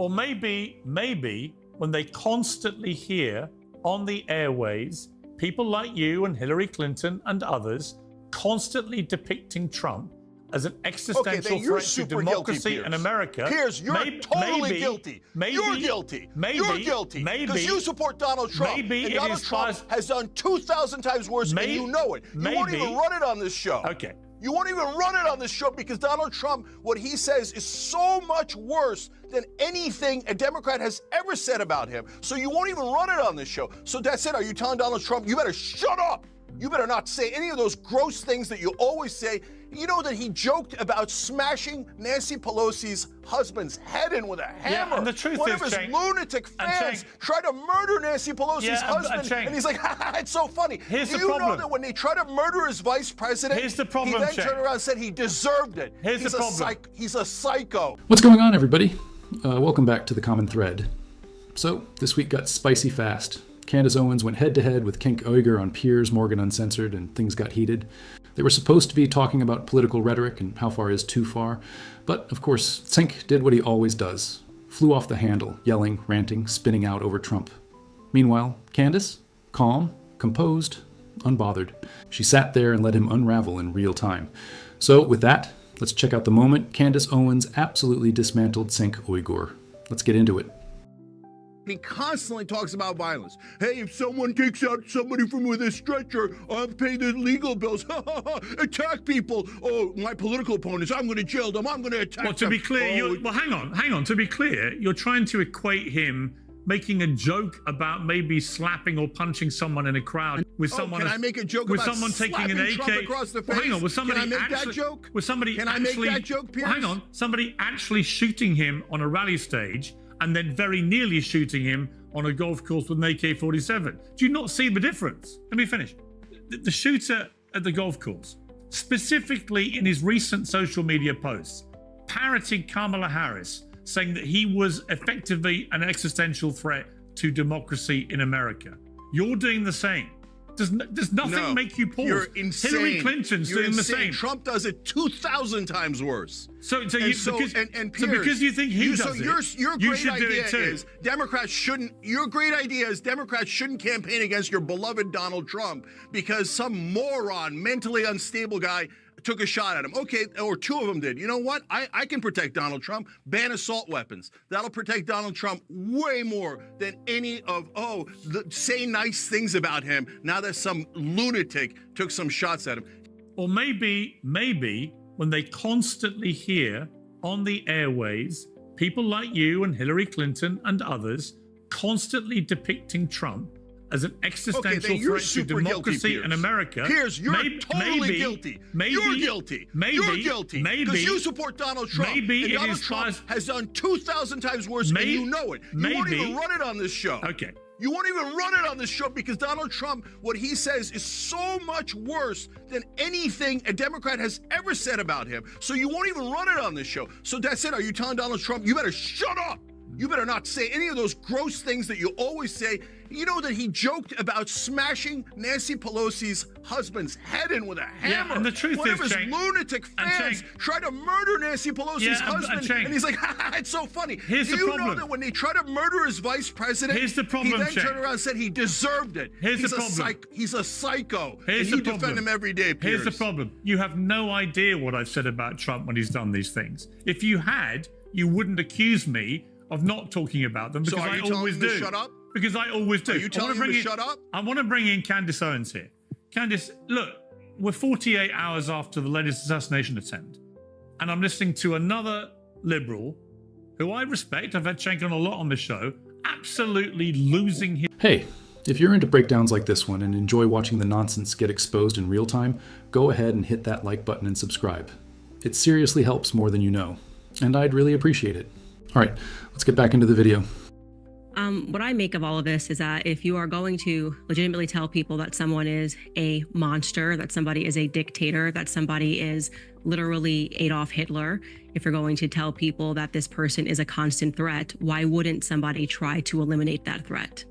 Or maybe when they constantly hear on the airways people like you and Hillary Clinton and others constantly depicting Trump as an existential threat to democracy in America. Piers, you're totally guilty. You're guilty. You're guilty. Because you support Donald Trump. And Donald Trump has done 2,000 times worse, and you know it. You won't even run it on this show. Okay. You won't even run it on this show because Donald Trump, what he says is so much worse than anything a Democrat has ever said about him. So you won't even run it on this show. So that's it. Are you telling Donald Trump, you better shut up? You better not say any of those gross things that you always say. You know that he joked about smashing Nancy Pelosi's husband's head in with a hammer. Yeah, and the truth One is, of his Cenk, lunatic fans tried to murder Nancy Pelosi's husband, and he's like, it's so funny. Here's Do the you problem. know that when they tried to murder his vice president, Here's the problem, he then Cenk. turned around and said he deserved it. Here's the problem. He's a psycho. What's going on, everybody? Welcome back to The Common Thread. So, this week got spicy fast. Candace Owens went head-to-head with Cenk Uygur on Piers Morgan Uncensored, and things got heated. They were supposed to be talking about political rhetoric and how far is too far, but of course, Cenk did what he always does. Flew off the handle, yelling, ranting, spinning out over Trump. Meanwhile, Candace, calm, composed, unbothered. She sat there and let him unravel in real time. So with that, let's check out the moment Candace Owens absolutely dismantled Cenk Uygur. Let's get into it. He constantly talks about violence. Hey, if someone takes out somebody from with a stretcher, I'll pay the legal bills. Attack people. Oh, my political opponents, I'm going to jail them. I'm going to attack them. Well, to be clear, hang on. To be clear, you're trying to equate him making a joke about maybe slapping or punching someone in a crowd with someone. Can I make a joke with about someone taking an AK Trump across the face? Well, hang on. Was somebody Can I make actually, that joke? Was somebody Can actually, I make that joke, Piers? Well, hang on. Somebody actually shooting him on a rally stage and then very nearly shooting him on a golf course with an AK-47. Do you not see the difference? Let me finish. The shooter at the golf course, specifically in his recent social media posts, parroted Kamala Harris, saying that he was effectively an existential threat to democracy in America. You're doing the same. Does nothing make you pause? You're insane. Hillary Clinton's doing the same. Trump does it 2,000 times worse. Because you think he does it, your you great should do idea it too. is Democrats shouldn't campaign against your beloved Donald Trump because some moron, mentally unstable guy took a shot at him. Okay, or two of them did. You know what? I can protect Donald Trump. Ban assault weapons. That'll protect Donald Trump way more than any of, say nice things about him now that some lunatic took some shots at him. Or maybe when they constantly hear on the airways people like you and Hillary Clinton and others constantly depicting Trump as an existential threat to democracy in America. Piers, you're totally guilty. You're guilty. You're guilty. Because you support Donald Trump. And Donald Trump has done 2,000 times worse, and you know it. You won't even run it on this show. Okay. You won't even run it on this show because Donald Trump, what he says is so much worse than anything a Democrat has ever said about him. So you won't even run it on this show. So that's it. Are you telling Donald Trump, you better shut up? You better not say any of those gross things that you always say. You know that he joked about smashing Nancy Pelosi's husband's head in with a hammer. Yeah, and the truth One is, of his lunatic fans tried to murder Nancy Pelosi's husband, and he's like, it's so funny. Here's the problem. Do you know that when they tried to murder his vice president, here's the problem, he then turned around and said he deserved it. Here's the problem. He's a psycho, and you defend him every day, Piers. Here's the problem. You have no idea what I've said about Trump when he's done these things. If you had, you wouldn't accuse me of not talking about them because I always do. Shut up? Because I always do. Are you telling him to shut up? I want to bring in Candace Owens here. Candace, look, we're 48 hours after the latest assassination attempt, and I'm listening to another liberal who I respect. I've had Cenk on a lot on this show, absolutely losing his... Hey, if you're into breakdowns like this one and enjoy watching the nonsense get exposed in real time, go ahead and hit that like button and subscribe. It seriously helps more than you know, and I'd really appreciate it. All right, let's get back into the video. What I make of all of this is that if you are going to legitimately tell people that someone is a monster, that somebody is a dictator, that somebody is literally Adolf Hitler, if you're going to tell people that this person is a constant threat, why wouldn't somebody try to eliminate that threat?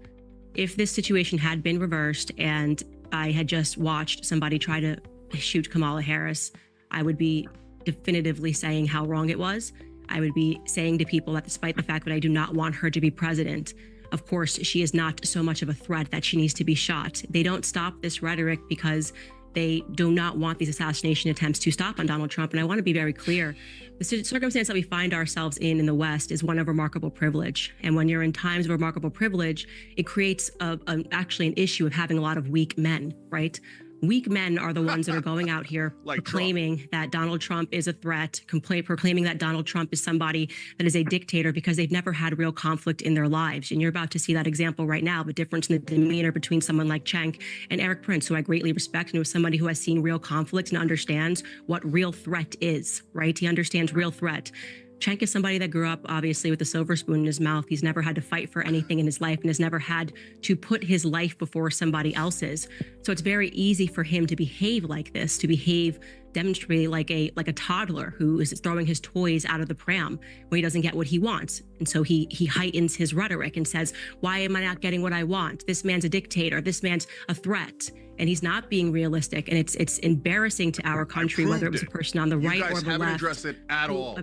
If this situation had been reversed and I had just watched somebody try to shoot Kamala Harris, I would be definitively saying how wrong it was. I would be saying to people that despite the fact that I do not want her to be president, of course, she is not so much of a threat that she needs to be shot. They don't stop this rhetoric because they do not want these assassination attempts to stop on Donald Trump. And I want to be very clear. The circumstance that we find ourselves in the West is one of remarkable privilege. And when you're in times of remarkable privilege, it creates actually an issue of having a lot of weak men, right? Weak men are the ones that are going out here Like proclaiming that Donald Trump is a threat, proclaiming that Donald Trump is somebody that is a dictator because they've never had real conflict in their lives. And you're about to see that example right now, the difference in the demeanor between someone like Cenk and Eric Prince, who I greatly respect, and who is somebody who has seen real conflict and understands what real threat is, right? He understands real threat. Cenk is somebody that grew up, obviously, with a silver spoon in his mouth. He's never had to fight for anything in his life and has never had to put his life before somebody else's. So it's very easy for him to behave like this, to demonstrate like a toddler who is throwing his toys out of the pram when he doesn't get what he wants. And so he heightens his rhetoric and says, why am I not getting what I want? This man's a dictator. This man's a threat. And he's not being realistic. And it's embarrassing to our country, whether it was a person on the right or the left. You guys haven't addressed it at all.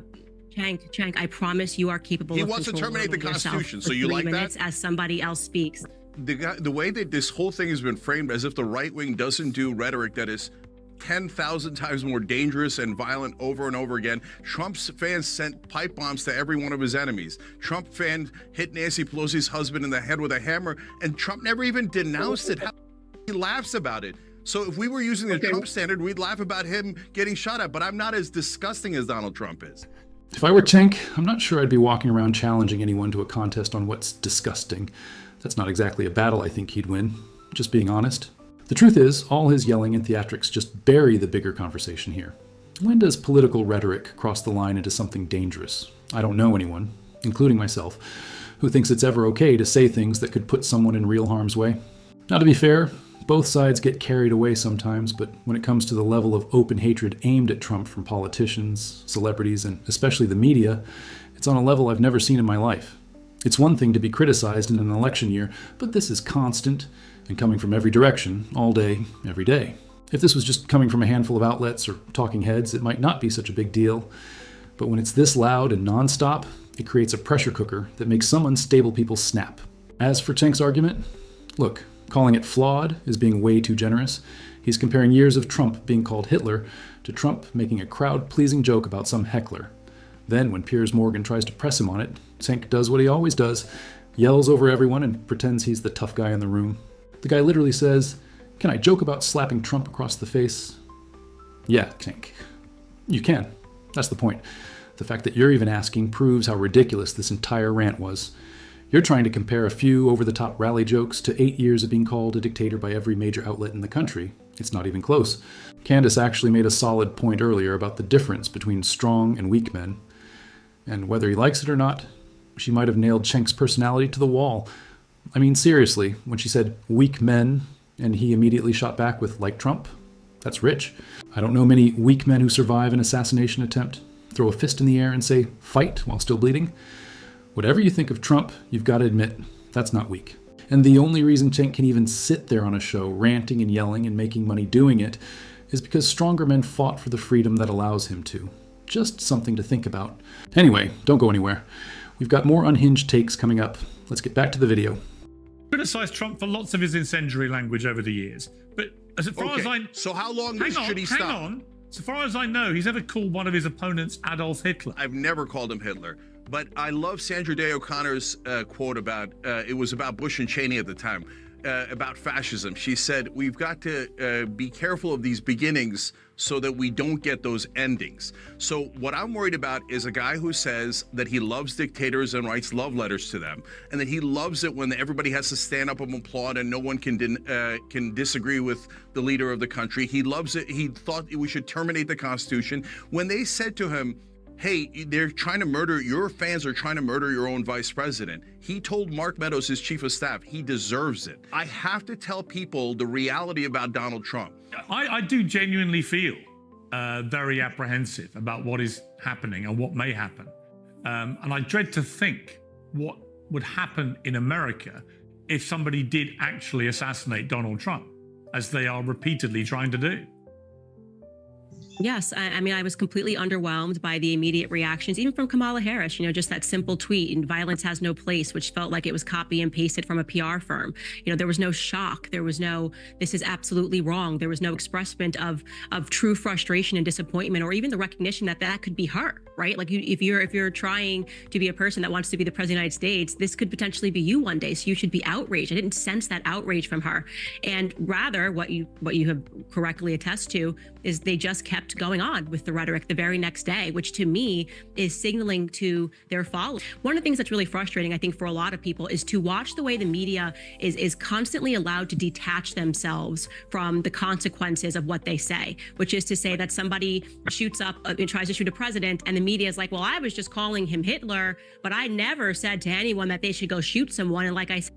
Cenk, I promise you are capable of He wants to terminate the Constitution, so you like that? Minutes as somebody else speaks. The way that this whole thing has been framed as if the right wing doesn't do rhetoric that is 10,000 times more dangerous and violent over and over again. Trump's fans sent pipe bombs to every one of his enemies. Trump fan hit Nancy Pelosi's husband in the head with a hammer, and Trump never even denounced it. He laughs about it. So if we were using the Trump standard, we'd laugh about him getting shot at, but I'm not as disgusting as Donald Trump is. If I were Cenk, I'm not sure I'd be walking around challenging anyone to a contest on what's disgusting. That's not exactly a battle I think he'd win, just being honest. The truth is, all his yelling and theatrics just bury the bigger conversation here. When does political rhetoric cross the line into something dangerous? I don't know anyone, including myself, who thinks it's ever okay to say things that could put someone in real harm's way. Now, to be fair, both sides get carried away sometimes, but when it comes to the level of open hatred aimed at Trump from politicians, celebrities, and especially the media, it's on a level I've never seen in my life. It's one thing to be criticized in an election year, but this is constant and coming from every direction, all day, every day. If this was just coming from a handful of outlets or talking heads, it might not be such a big deal. But when it's this loud and nonstop, it creates a pressure cooker that makes some unstable people snap. As for Cenk's argument, look, calling it flawed is being way too generous. He's comparing years of Trump being called Hitler to Trump making a crowd-pleasing joke about some heckler. Then, when Piers Morgan tries to press him on it, Cenk does what he always does, yells over everyone and pretends he's the tough guy in the room. The guy literally says, "Can I joke about slapping Trump across the face?" Yeah, Cenk. You can. That's the point. The fact that you're even asking proves how ridiculous this entire rant was. You're trying to compare a few over-the-top rally jokes to 8 years of being called a dictator by every major outlet in the country. It's not even close. Candace actually made a solid point earlier about the difference between strong and weak men. And whether he likes it or not, she might have nailed Cenk's personality to the wall. I mean, seriously, when she said weak men, and he immediately shot back with like Trump, that's rich. I don't know many weak men who survive an assassination attempt, throw a fist in the air and say, fight, while still bleeding. Whatever you think of Trump, you've got to admit, that's not weak. And the only reason Cenk can even sit there on a show, ranting and yelling and making money doing it, is because stronger men fought for the freedom that allows him to. Just something to think about. Anyway, don't go anywhere. We've got more unhinged takes coming up. Let's get back to the video. Criticised Trump for lots of his incendiary language over the years, but as far as I so how long should he hang stop? on. So far as I know, he's never called one of his opponents Adolf Hitler. I've never called him Hitler, but I love Sandra Day O'Connor's quote about it was about Bush and Cheney at the time about fascism. She said, "We've got to be careful of these beginnings so that we don't get those endings." So what I'm worried about is a guy who says that he loves dictators and writes love letters to them, and that he loves it when everybody has to stand up and applaud and no one can disagree with the leader of the country. He loves it. He thought we should terminate the Constitution. When they said to him, "Hey, they're trying to murder, your fans are trying to murder your own vice president," he told Mark Meadows, his chief of staff, he deserves it. I have to tell people the reality about Donald Trump. I do genuinely feel very apprehensive about what is happening and what may happen. And I dread to think what would happen in America if somebody did actually assassinate Donald Trump, as they are repeatedly trying to do. Yes, I mean, I was completely underwhelmed by the immediate reactions, even from Kamala Harris, just that simple tweet, and violence has no place, which felt like it was copy and pasted from a PR firm. There was no shock. There was no, this is absolutely wrong. There was no expressment of true frustration and disappointment, or even the recognition that that could be her, right? Like if you're trying to be a person that wants to be the president of the United States, this could potentially be you one day. So you should be outraged. I didn't sense that outrage from her. And rather, what you have correctly attest to is they just kept going on with the rhetoric the very next day, which to me is signaling to their followers. One of the things that's really frustrating, I think, for a lot of people is to watch the way the media is constantly allowed to detach themselves from the consequences of what they say, which is to say that somebody shoots up and tries to shoot a president, and the media is like, well, I was just calling him Hitler, but I never said to anyone that they should go shoot someone. And like I said,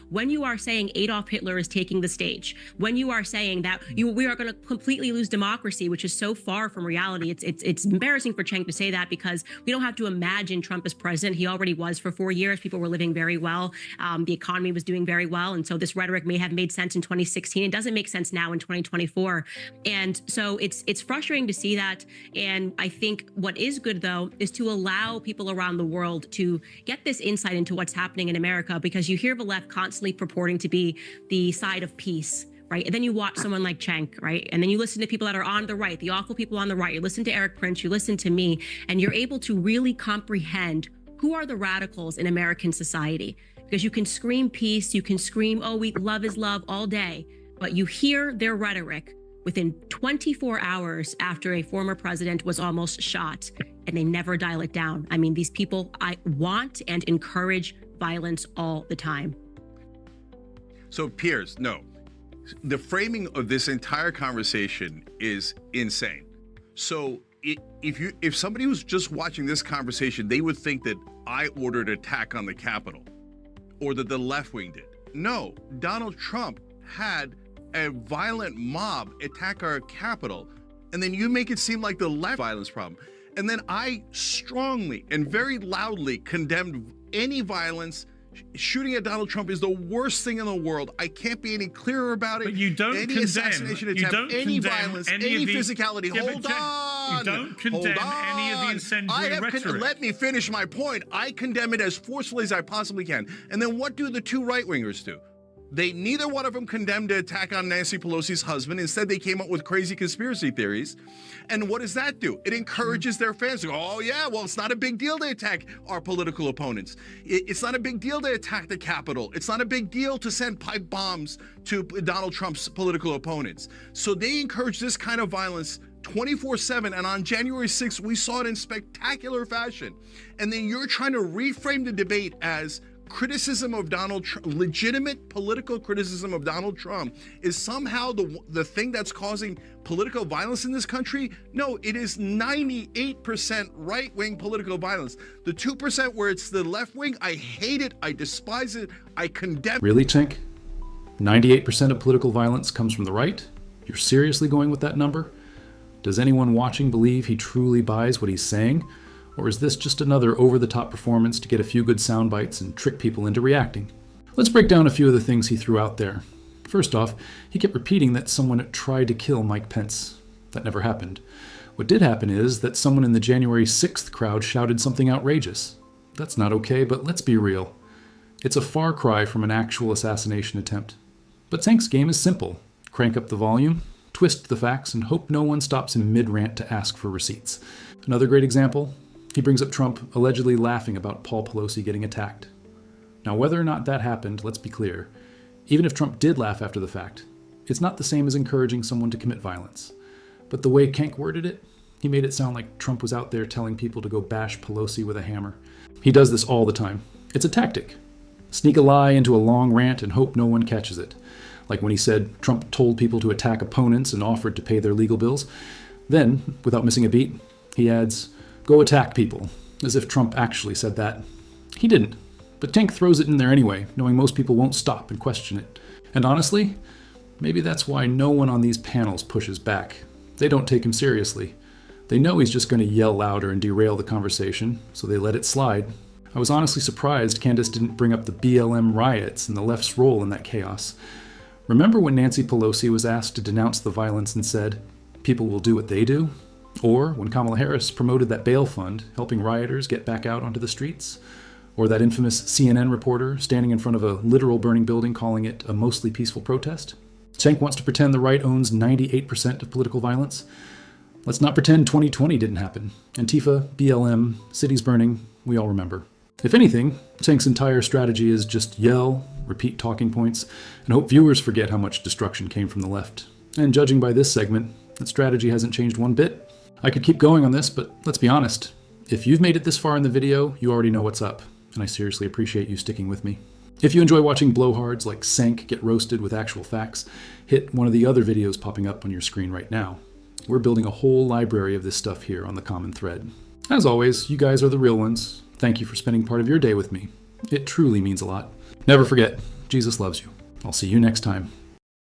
when you are saying Adolf Hitler is taking the stage, when you are saying that we are going to completely lose democracy, which is so far from reality, it's embarrassing for Cenk to say that, because we don't have to imagine Trump as president. He already was for 4 years. People were living very well. The economy was doing very well. And so this rhetoric may have made sense in 2016. It doesn't make sense now in 2024. And so it's frustrating to see that. And I think what is good, though, is to allow people around the world to get this insight into what's happening in America, because you hear the left constantly purporting to be the side of peace, right? And then you watch someone like Cenk, right? And then you listen to people that are on the right, the awful people on the right. You listen to Eric Prince, you listen to me, and you're able to really comprehend who are the radicals in American society. Because you can scream peace, you can scream, oh, love is love all day, but you hear their rhetoric within 24 hours after a former president was almost shot, and they never dial it down. I mean, these people, I want and encourage violence all the time. So, Piers, no. The framing of this entire conversation is insane. So, if somebody was just watching this conversation, they would think that I ordered an attack on the Capitol, or that the left wing did. No, Donald Trump had a violent mob attack our Capitol, and then you make it seem like the left violence problem. And then I strongly and very loudly condemned any violence. Shooting at Donald Trump is the worst thing in the world. I can't be any clearer about it. But you don't any condemn, assassination attempt, any violence, any physicality. Hold on. You don't condemn any of the incendiary rhetoric. Let me finish my point. I condemn it as forcefully as I possibly can. And then what do the two right-wingers do? Neither one of them condemned the attack on Nancy Pelosi's husband. Instead, they came up with crazy conspiracy theories. And what does that do? It encourages their fans to go, oh, yeah, well, it's not a big deal to attack our political opponents. It's not a big deal to attack the Capitol. It's not a big deal to send pipe bombs to Donald Trump's political opponents. So they encourage this kind of violence 24/7, and on January 6th, we saw it in spectacular fashion. And then you're trying to reframe the debate as criticism of Donald Trump, legitimate political criticism of Donald Trump, is somehow the thing that's causing political violence in this country. No, it is 98% right-wing political violence. The 2% where it's the left wing, I hate it, I despise it, I condemn it. Really, Cenk? 98% of political violence comes from the right? You're seriously going with that number? Does anyone watching believe he truly buys what he's saying? Or is this just another over-the-top performance to get a few good sound bites and trick people into reacting? Let's break down a few of the things he threw out there. First off, he kept repeating that someone tried to kill Mike Pence. That never happened. What did happen is that someone in the January 6th crowd shouted something outrageous. That's not okay, but let's be real. It's a far cry from an actual assassination attempt. But Cenk's game is simple. Crank up the volume, twist the facts, and hope no one stops him mid-rant to ask for receipts. Another great example, he brings up Trump allegedly laughing about Paul Pelosi getting attacked. Now, whether or not that happened, let's be clear. Even if Trump did laugh after the fact, it's not the same as encouraging someone to commit violence. But the way Cenk worded it, he made it sound like Trump was out there telling people to go bash Pelosi with a hammer. He does this all the time. It's a tactic. Sneak a lie into a long rant and hope no one catches it. Like when he said Trump told people to attack opponents and offered to pay their legal bills. Then, without missing a beat, he adds, go attack people, as if Trump actually said that. He didn't, but Cenk throws it in there anyway, knowing most people won't stop and question it. And honestly, maybe that's why no one on these panels pushes back. They don't take him seriously. They know he's just going to yell louder and derail the conversation, so they let it slide. I was honestly surprised Candace didn't bring up the BLM riots and the left's role in that chaos. Remember when Nancy Pelosi was asked to denounce the violence and said, people will do what they do, or when Kamala Harris promoted that bail fund, helping rioters get back out onto the streets, or that infamous CNN reporter standing in front of a literal burning building calling it a mostly peaceful protest. Cenk wants to pretend the right owns 98% of political violence. Let's not pretend 2020 didn't happen. Antifa, BLM, cities burning, we all remember. If anything, Cenk's entire strategy is just yell, repeat talking points, and hope viewers forget how much destruction came from the left. And judging by this segment, that strategy hasn't changed one bit. I could keep going on this, but let's be honest. If you've made it this far in the video, you already know what's up, and I seriously appreciate you sticking with me. If you enjoy watching blowhards like Cenk get roasted with actual facts, hit one of the other videos popping up on your screen right now. We're building a whole library of this stuff here on the common thread. As always, you guys are the real ones. Thank you for spending part of your day with me. It truly means a lot. Never forget, Jesus loves you. I'll see you next time.